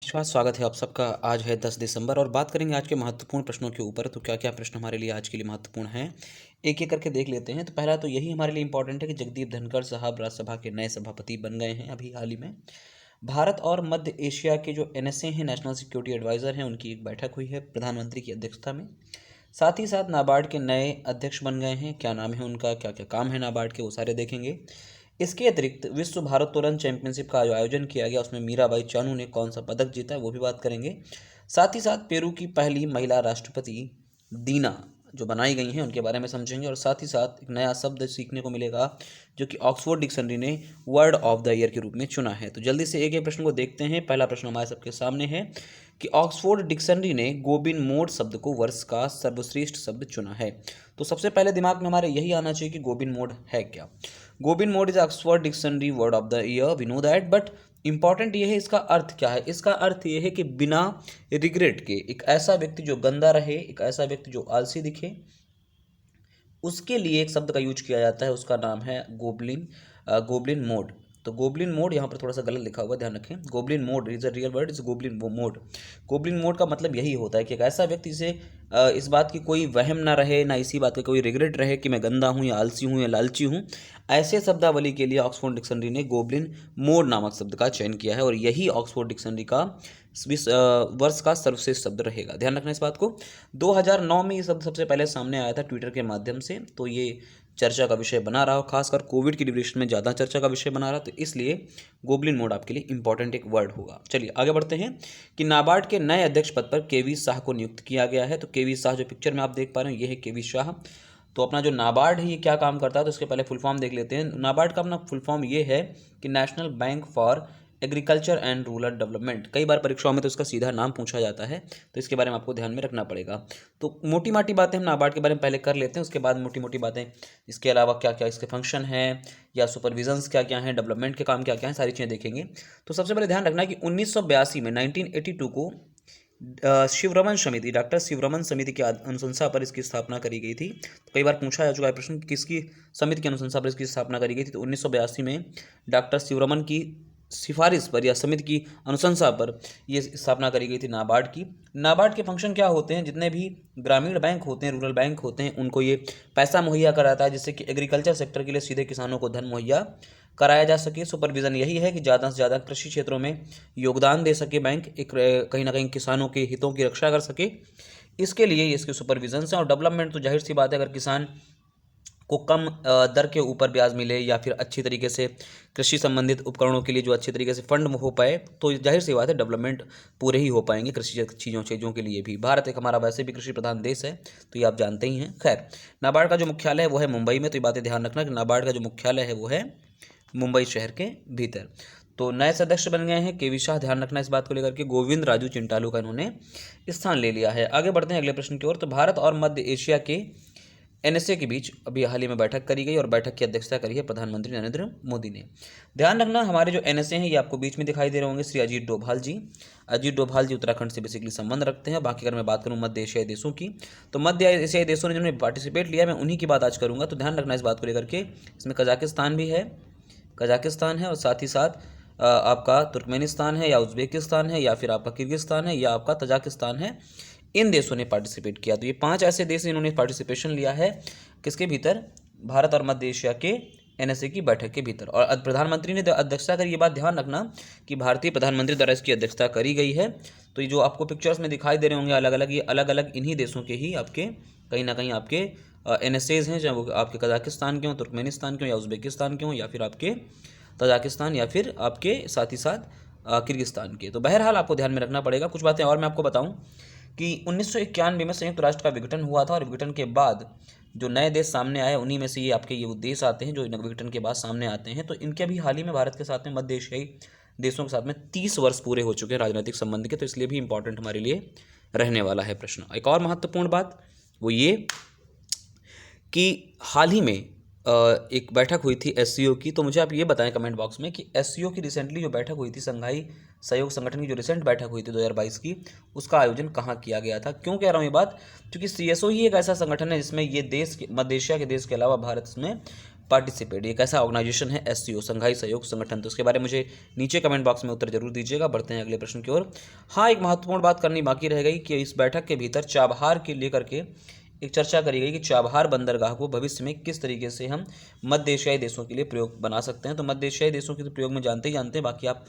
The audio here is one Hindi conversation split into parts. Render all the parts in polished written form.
नमस्कार, स्वागत है आप सबका। आज है 10 दिसंबर और बात करेंगे आज के महत्वपूर्ण प्रश्नों के ऊपर। तो क्या क्या प्रश्न हमारे लिए आज के लिए महत्वपूर्ण हैं, एक एक करके देख लेते हैं। तो पहला तो यही हमारे लिए इंपॉर्टेंट है कि जगदीप धनखड़ साहब राज्यसभा के नए सभापति बन गए हैं अभी हाल ही में। भारत और मध्य एशिया के जो एनएसए हैं, नेशनल सिक्योरिटी एडवाइज़र हैं, उनकी एक बैठक हुई है प्रधानमंत्री की अध्यक्षता में। साथ ही साथ नाबार्ड के नए अध्यक्ष बन गए हैं। क्या नाम है उनका, क्या क्या काम है नाबार्ड के, वो सारे देखेंगे। इसके अतिरिक्त विश्व भारोत्तोलन चैंपियनशिप का जो आयोजन किया गया, उसमें मीराबाई चानू ने कौन सा पदक जीता है, वो भी बात करेंगे। साथ ही साथ पेरू की पहली महिला राष्ट्रपति दीना जो बनाई गई हैं, उनके बारे में समझेंगे। और साथ ही साथ एक नया शब्द सीखने को मिलेगा जो कि ऑक्सफोर्ड डिक्शनरी ने वर्ड ऑफ द ईयर के रूप में चुना है। तो जल्दी से एक एक प्रश्न को देखते हैं। पहला प्रश्न हमारे सबके सामने है कि ऑक्सफोर्ड डिक्शनरी ने गोबिन मोड शब्द को वर्ष का सर्वश्रेष्ठ शब्द चुना है। तो सबसे पहले दिमाग में हमारे यही आना चाहिए कि गोबिन मोड है क्या। Goblin mode is Oxford dictionary word of the year, we know that, but important ये है इसका अर्थ क्या है। इसका अर्थ ये है कि बिना रिग्रेट के एक ऐसा व्यक्ति जो गंदा रहे, एक ऐसा व्यक्ति जो आलसी दिखे, उसके लिए एक शब्द का यूज किया जाता है, उसका नाम है गोबलिन मोड। तो गोबलिन मोड यहाँ पर थोड़ा सा गलत लिखा हुआ है, ध्यान रखें। Goblin mode is a real word, is goblin mode. Goblin mode का मतलब यही होता है कि एक ऐसा व्यक्ति से इस बात की कोई वहम ना रहे, ना इसी बात का कोई रिग्रेट रहे कि मैं गंदा हूँ या आलसी हूँ या लालची हूँ। ऐसे शब्दावली के लिए ऑक्सफोर्ड डिक्शनरी ने गोबलिन मोड नामक शब्द का चयन किया है और यही ऑक्सफोर्ड डिक्शनरी का वर्ष का सर्वश्रेष्ठ शब्द रहेगा। ध्यान रखना इस बात को। 2009 में ये शब्द सबसे पहले सामने आया था ट्विटर के माध्यम से, तो ये चर्चा का विषय बना रहा, खासकर कोविड की ड्यूरेशन में ज़्यादा चर्चा का विषय बना रहा, तो इसलिए गोबलिन मोड आपके लिए इंपॉर्टेंट एक वर्ड होगा। चलिए आगे बढ़ते हैं कि नाबार्ड के नए अध्यक्ष पद पर केवी शाह को नियुक्त किया गया है। तो केवी शाह जो पिक्चर में आप देख पा रहे हैं, ये है केवी शाह। तो अपना जो नाबार्ड है ये क्या काम करता है, तो इसके पहले फुल फॉर्म देख लेते हैं। नाबार्ड का अपना फुल फॉर्म ये है कि national bank for agriculture and rural development. कई बार परीक्षाओं में तो इसका सीधा नाम पूछा जाता है, तो इसके बारे में आपको ध्यान में रखना पड़ेगा। तो मोटी माटी बातें हम नाबार्ड के बारे में पहले कर लेते हैं, उसके बाद मोटी मोटी बातें इसके अलावा क्या क्या इसके फंक्शन हैं या सुपरविजन्स क्या क्या हैं, डेवलपमेंट के काम क्या क्या हैं, सारी चीज़ें देखेंगे। तो सबसे पहले ध्यान रखना है कि 1982 में 1982 को शिवरमन समिति, डॉक्टर शिवरमन समिति की अनुशंसा पर इसकी स्थापना करी गई थी। तो कई बार पूछा जा चुका है प्रश्न, किसकी समिति की अनुशंसा पर इसकी स्थापना करी गई थी। तो 1982 में डॉक्टर शिवरमन की सिफारिश पर या समिति की अनुशंसा पर ये स्थापना करी गई थी नाबार्ड की। नाबार्ड के फंक्शन क्या होते हैं, जितने भी ग्रामीण बैंक होते हैं, रूरल बैंक होते हैं, उनको ये पैसा मुहैया कराता है जिससे कि एग्रीकल्चर सेक्टर के लिए सीधे किसानों को धन मुहैया कराया जा सके। सुपरविज़न यही है कि ज़्यादा से ज़्यादा कृषि क्षेत्रों में योगदान दे सके बैंक, एक कहीं ना कहीं किसानों के हितों की रक्षा कर सके, इसके लिए इसके सुपरविजन है। और डेवलपमेंट तो जाहिर सी बात है, अगर किसान को कम दर के ऊपर ब्याज मिले या फिर अच्छी तरीके से कृषि संबंधित उपकरणों के लिए जो अच्छी तरीके से फंड हो पाए, तो जाहिर सी बात है डेवलपमेंट पूरे ही हो पाएंगे कृषि चीज़ों के लिए भी। भारत एक हमारा वैसे भी कृषि प्रधान देश है, तो ये आप जानते ही हैं। खैर, नाबार्ड का जो मुख्यालय है वो है मुंबई में। तो ये बातें ध्यान रखना कि नाबार्ड का जो मुख्यालय है वो है मुंबई शहर के भीतर। तो नए सदस्य बन गए हैं केवी शाह, ध्यान रखना इस बात को लेकर के। गोविंद राजू चिंटालू का इन्होंने स्थान ले लिया है। आगे बढ़ते हैं अगले प्रश्न की ओर। तो भारत और मध्य एशिया के एनएसए के बीच अभी हाल ही में बैठक करी गई और बैठक की अध्यक्षता करी है प्रधानमंत्री नरेंद्र मोदी ने। ध्यान रखना हमारे जो एनएसए हैं ये आपको बीच में दिखाई दे रहे होंगे, श्री अजीत डोभाल जी। अजीत डोभाल जी उत्तराखंड से बेसिकली संबंध रखते हैं। बाकी अगर मैं बात करूँ मध्य एशियाई देशों की, तो मध्य एशियाई देशों ने जिन्होंने पार्टिसिपेट लिया, मैं उन्हीं की बात आज करूँगा। तो ध्यान रखना इस बात को लेकर के। इसमें कजाकिस्तान भी है, कजाकिस्तान है, और साथ ही साथ आपका तुर्कमेनिस्तान है या उज्बेकिस्तान है या फिर आपका किर्गिस्तान है या आपका तजाकिस्तान है। इन देशों ने पार्टिसिपेट किया। तो ये 5 ऐसे देश इन्होंने पार्टिसिपेशन लिया है किसके भीतर, भारत और मध्य एशिया के एनएसए की बैठक के भीतर। और प्रधानमंत्री ने अध्यक्षता करी। ये बात ध्यान रखना कि भारतीय प्रधानमंत्री द्वारा इसकी अध्यक्षता करी गई है। तो ये जो आपको पिक्चर्स में दिखाई दे रहे होंगे अलग अलग, ये अलग अलग इन्हीं देशों के ही आपके कहीं ना कहीं आपके एनएसएज हैं, चाहे वो आपके कजाकिस्तान के हों, तुर्कमेनिस्तान के हों या उज्बेकिस्तान के हों या फिर आपके तजाकिस्तान या फिर आपके साथ ही साथ किर्गिस्तान के। तो बहरहाल आपको ध्यान में रखना पड़ेगा। कुछ बातें और मैं आपको बताऊं कि 1991 में संयुक्त राष्ट्र का विघटन हुआ था और विघटन के बाद जो नए देश सामने आए उन्हीं में से ये आपके ये देश आते हैं जो विघटन के बाद सामने आते हैं। तो इनके अभी हाल ही में भारत के साथ में मध्य एशियाई देशों के साथ में 30 वर्ष पूरे हो चुके हैं राजनीतिक संबंध के, तो इसलिए भी इंपॉर्टेंट हमारे लिए रहने वाला है प्रश्न। एक और महत्वपूर्ण बात वो ये कि हाल ही में एक बैठक हुई थी एससीओ की। तो मुझे आप ये बताएं कमेंट बॉक्स में कि एससीओ की रिसेंटली जो बैठक हुई थी, संघाई सहयोग संगठन की जो रिसेंट बैठक हुई थी 2022 की, उसका आयोजन कहाँ किया गया था। क्यों कह रहा हूँ ये बात, क्योंकि सीएसओ ही एक ऐसा संगठन है जिसमें ये देश मध्य एशिया के देश के अलावा भारत में पार्टिसिपेट, ये कैसा ऑर्गेनाइजेशन है? SCO, संघाई सहयोग संगठन। तो इसके बारे में मुझे नीचे कमेंट बॉक्स में उत्तर जरूर दीजिएगा। बढ़ते हैं अगले प्रश्न की ओर। हाँ, एक महत्वपूर्ण बात करनी बाकी रह गई कि इस बैठक के भीतर चाबहार के लेकर के एक चर्चा करी गई कि चाबहार बंदरगाह को भविष्य में किस तरीके से हम मध्य एशियाई देशों के लिए प्रयोग बना सकते हैं। तो मध्य एशियाई देशों के प्रयोग में जानते ही जानते हैं, बाकी आप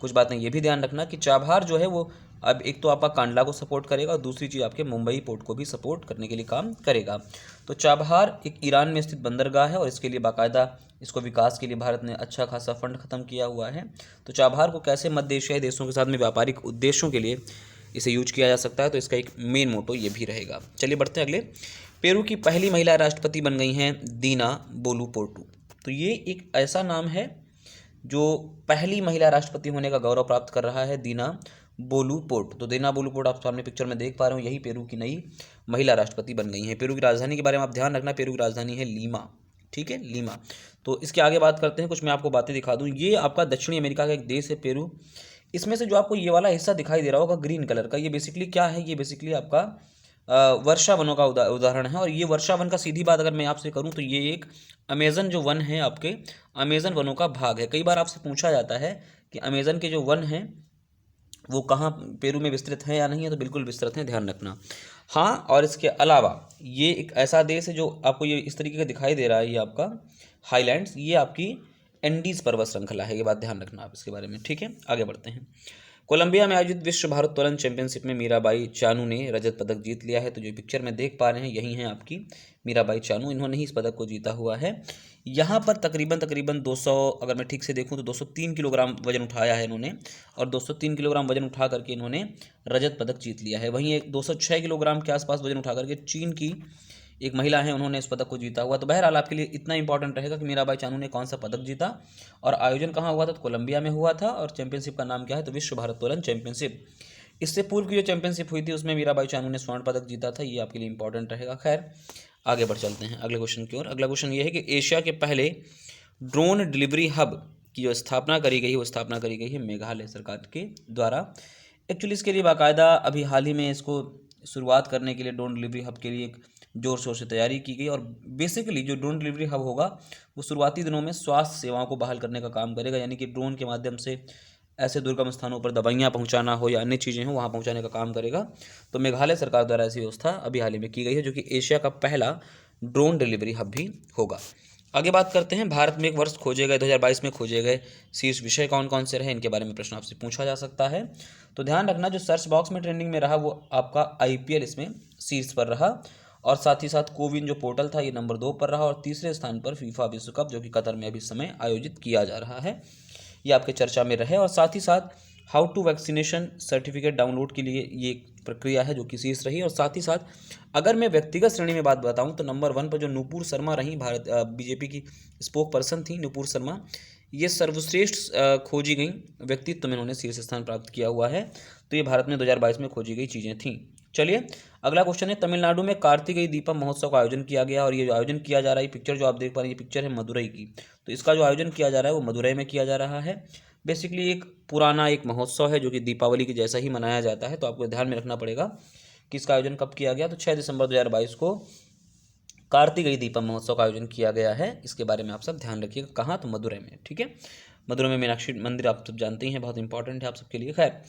कुछ बातें ये भी ध्यान रखना कि चाबहार जो है वो अब एक तो आपका कांडला को सपोर्ट करेगा और दूसरी चीज़ आपके मुंबई पोर्ट को भी सपोर्ट करने के लिए काम करेगा। तो चाबहार एक ईरान में स्थित बंदरगाह है और इसके लिए बाकायदा इसको विकास के लिए भारत ने अच्छा खासा फंड खत्म किया हुआ है। तो चाबहार को कैसे मध्य एशियाई देशों के साथ में व्यापारिक उद्देश्यों के लिए इसे यूज किया जा सकता है, तो इसका एक मेन मोटो ये भी रहेगा। चलिए बढ़ते हैं अगले। पेरू की पहली महिला राष्ट्रपति बन गई हैं दीना बोलुपोर्टू। तो ये एक ऐसा नाम है जो पहली महिला राष्ट्रपति होने का गौरव प्राप्त कर रहा है, दीना बोलुपोर्ट। तो दीना बोलुपोर्ट आप सामने पिक्चर में देख पा रहे हो, यही पेरू की नई महिला राष्ट्रपति बन गई हैं। पेरू की राजधानी के बारे में आप ध्यान रखना, पेरू की राजधानी है लीमा, ठीक है, लीमा। तो इसके आगे बात करते हैं, कुछ मैं आपको बातें दिखा दूं। ये आपका दक्षिणी अमेरिका का एक देश है पेरू। इसमें से जो आपको ये वाला हिस्सा दिखाई दे रहा होगा ग्रीन कलर का, ये बेसिकली क्या है? ये बेसिकली आपका वर्षा वनों का उदाहरण है। और ये वर्षा वन का सीधी बात अगर मैं आपसे करूं तो ये एक अमेज़न जो वन है आपके अमेज़न वनों का भाग है। कई बार आपसे पूछा जाता है कि अमेज़न के जो वन हैं वो कहाँ पेरू में विस्तृत हैं या नहीं है, तो बिल्कुल विस्तृत हैं, ध्यान रखना। हाँ, और इसके अलावा ये एक ऐसा देश है जो आपको ये इस तरीके का दिखाई दे रहा है, ये आपका हाईलैंड्स, ये आपकी एंडीज पर्वत श्रृंखला है, ये बात ध्यान रखना आप इसके बारे में, ठीक है। आगे बढ़ते हैं। कोलंबिया में आयोजित विश्व भारोत्तोलन चैंपियनशिप में मीराबाई चानू ने रजत पदक जीत लिया है। तो जो पिक्चर में देख पा रहे हैं यही हैं आपकी मीराबाई चानू, इन्होंने ही इस पदक को जीता हुआ है। यहाँ पर तकरीबन 200, अगर मैं ठीक से देखूँ तो 203 किलोग्राम वजन उठाया है इन्होंने, और 203 किलोग्राम वजन उठा करके इन्होंने रजत पदक जीत लिया है। वहीं एक 206 किलोग्राम के आसपास वजन उठा करके चीन की एक महिला है, उन्होंने इस पदक को जीता हुआ। तो बहरहाल आपके लिए इतना इंपॉर्टेंट रहेगा कि मीराबाई चानू ने कौन सा पदक जीता और आयोजन कहाँ हुआ था, तो कोलंबिया में हुआ था। और चैंपियनशिप का नाम क्या है, तो विश्व भारोत्तोलन चैंपियनशिप। इससे पूर्व की जो चैंपियनशिप हुई थी उसमें मीराबाई चानू ने स्वर्ण पदक जीता था, ये आपके लिए इंपॉर्टेंट रहेगा। खैर आगे बढ़ चलते हैं अगले क्वेश्चन की ओर। अगला क्वेश्चन ये है कि एशिया के पहले ड्रोन डिलीवरी हब की जो स्थापना करी गई है वो स्थापना करी गई है मेघालय सरकार के द्वारा। एक्चुअली इसके लिए बाकायदा अभी हाल ही में इसको शुरुआत करने के लिए ड्रोन डिलीवरी हब के लिए एक जोर शोर से तैयारी की गई। और बेसिकली जो ड्रोन डिलीवरी हब होगा वो शुरुआती दिनों में स्वास्थ्य सेवाओं को बहाल करने का काम करेगा, यानी कि ड्रोन के माध्यम से ऐसे दुर्गम स्थानों पर दवाइयाँ पहुँचाना हो या अन्य चीज़ें हो वहाँ पहुँचाने का काम करेगा। तो मेघालय सरकार द्वारा ऐसी व्यवस्था अभी हाल ही में की गई है, जो कि एशिया का पहला ड्रोन डिलीवरी हब भी होगा। आगे बात करते हैं, भारत में एक वर्ष खोजे गए 2022 में खोजे गए शीर्ष विषय कौन कौन से रहे, इनके बारे में प्रश्न आपसे पूछा जा सकता है। तो ध्यान रखना, जो सर्च बॉक्स में ट्रेंडिंग में रहा वो आपका IPL इसमें शीर्ष पर रहा, और साथ ही साथ कोविन जो पोर्टल था ये नंबर 2 पर रहा, और तीसरे स्थान पर फीफा विश्व कप जो कि कतर में अभी समय आयोजित किया जा रहा है, ये आपके चर्चा में रहे। और साथ ही साथ how to vaccination certificate download के लिए ये एक प्रक्रिया है जो कि शीर्ष रही। और साथ ही साथ अगर मैं व्यक्तिगत श्रेणी में बात बताऊं तो नंबर 1 पर जो नुपुर शर्मा रही, भारत BJP की स्पोक पर्सन थी नुपुर शर्मा, ये सर्वश्रेष्ठ खोजी गई व्यक्तित्व में इन्होंने शीर्ष स्थान प्राप्त किया हुआ है। तो ये भारत में 2022 में खोजी गई चीज़ें थीं। चलिए अगला क्वेश्चन है, तमिलनाडु में कार्तिकेय दीपम महोत्सव का आयोजन किया गया, और ये जो आयोजन किया जा रहा है, पिक्चर जो आप देख पा रहे हैं ये पिक्चर है मदुरई की। तो इसका जो आयोजन किया जा रहा है वो मदुरई में किया जा रहा है। बेसिकली एक पुराना एक महोत्सव है जो कि दीपावली के जैसा ही मनाया जाता है। तो आपको ध्यान में रखना पड़ेगा कि इसका आयोजन कब किया गया, तो 6 दिसंबर 2022 को कार्तिकेय दीपम महोत्सव का आयोजन किया गया है। इसके बारे में आप सब ध्यान रखिएगा, कहाँ, तो मदुरई में, ठीक है। मदुरई में मीनाक्षी मंदिर आप सब जानते हैं, बहुत इंपॉर्टेंट है आप सबके लिए। खैर,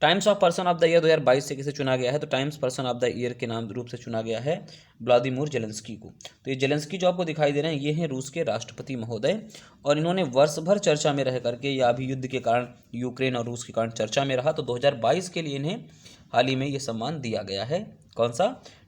times of person of the year 2022 से किसे चुना गया है, तो times person of the year के नाम रूप से चुना गया है व्लादिमीर जेलेंस्की को। तो ये जेलेंस्की जो आपको दिखाई दे रहे हैं ये हैं रूस के राष्ट्रपति महोदय, और इन्होंने वर्ष भर चर्चा में रह करके, या अभी युद्ध के कारण यूक्रेन और रूस के कारण चर्चा में रहा, तो 2022 के लिए इन्हें हाल ही में ये सम्मान दिया गया है। कौन सा,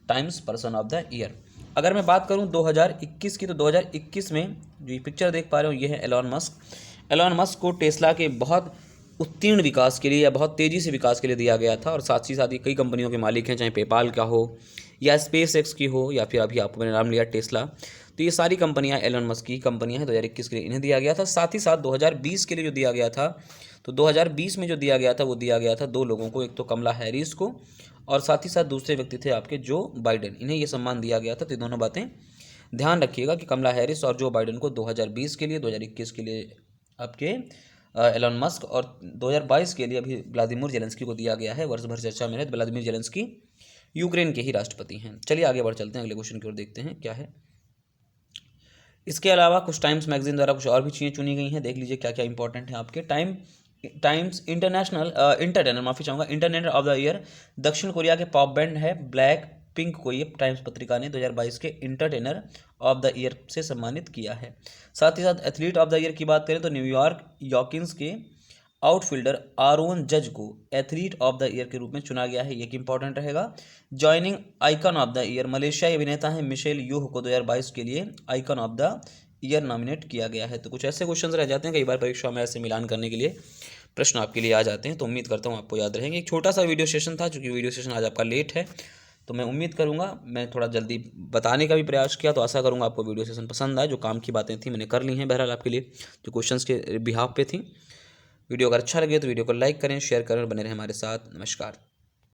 times person of the year. अगर मैं बात करूं 2021 की, तो 2021 में जो ये पिक्चर देख पा रहे हो ये है एलॉन मस्क। एलॉन मस्क को टेस्ला के बहुत उत्तीर्ण विकास के लिए या बहुत तेज़ी से विकास के लिए दिया गया था, और साथ ही साथ ये कई कंपनियों के मालिक हैं, चाहे पेपाल का हो या SpaceX की हो या फिर अभी आपको मैंने नाम लिया टेस्ला। तो ये सारी कंपनियां एलन मस्क की कंपनियां हैं। 2021 के लिए इन्हें दिया गया था। साथ ही साथ 2020 के लिए जो दिया गया था, तो 2020 में जो दिया गया था वो दिया गया था 2 लोगों को, एक तो कमला हैरिस को और साथ ही साथ दूसरे व्यक्ति थे आपके जो बाइडेन, इन्हें ये सम्मान दिया गया था। तो दोनों बातें ध्यान रखिएगा कि कमला हैरिस और जो बाइडेन को 2020 के लिए, 2021 के लिए आपके एलन मस्क, और 2022 के लिए अभी व्लादिमीर जेलेंस्की को दिया गया है। वर्ष भर चर्चा में रहे। व्लादिमीर जेलेंस्की यूक्रेन के ही राष्ट्रपति हैं। चलिए आगे बढ़ चलते हैं, अगले क्वेश्चन की ओर देखते हैं क्या है। इसके अलावा कुछ टाइम्स मैगजीन द्वारा कुछ और भी चीज़ें चुनी गई हैं, देख लीजिए क्या क्या इंपॉर्टेंट है आपके। टाइम्स इंटरनेशनल इंटरटेनर माफ़ी चाहूँगा इंटरटेनर ऑफ द ईयर दक्षिण कोरिया के पॉप बैंड है ब्लैक पिंक को ये टाइम्स पत्रिका ने 2022 के इंटरटेनर ऑफ द ईयर से सम्मानित किया है। साथ ही साथ एथलीट ऑफ द ईयर की बात करें तो न्यूयॉर्क यॉकिंस के आउटफील्डर आरोन जज को एथलीट ऑफ द ईयर के रूप में चुना गया है, ये इंपॉर्टेंट रहेगा। Joining icon of the year मलेशियाई अभिनेता है मिशेल यूह को 2022 के लिए icon of the year nominate किया गया है। तो कुछ ऐसे क्वेश्चंस रह जाते हैं कई बार परीक्षा में, ऐसे मिलान करने के लिए प्रश्न आपके लिए आ जाते हैं, तो उम्मीद करता हूँ आपको याद रहेंगे। एक छोटा सा वीडियो सेशन था, चूँकि वीडियो सेशन आज आपका लेट है, तो मैं उम्मीद करूँगा मैं थोड़ा जल्दी बताने का भी प्रयास किया, तो आशा करूँगा आपको वीडियो सेशन पसंद आए। जो काम की बातें थी मैंने कर ली हैं बहरहाल आपके लिए, जो क्वेश्चंस के बिहाफ पे थी। वीडियो अगर अच्छा लगे तो वीडियो को लाइक करें, शेयर करें और बने रहें हमारे साथ। नमस्कार।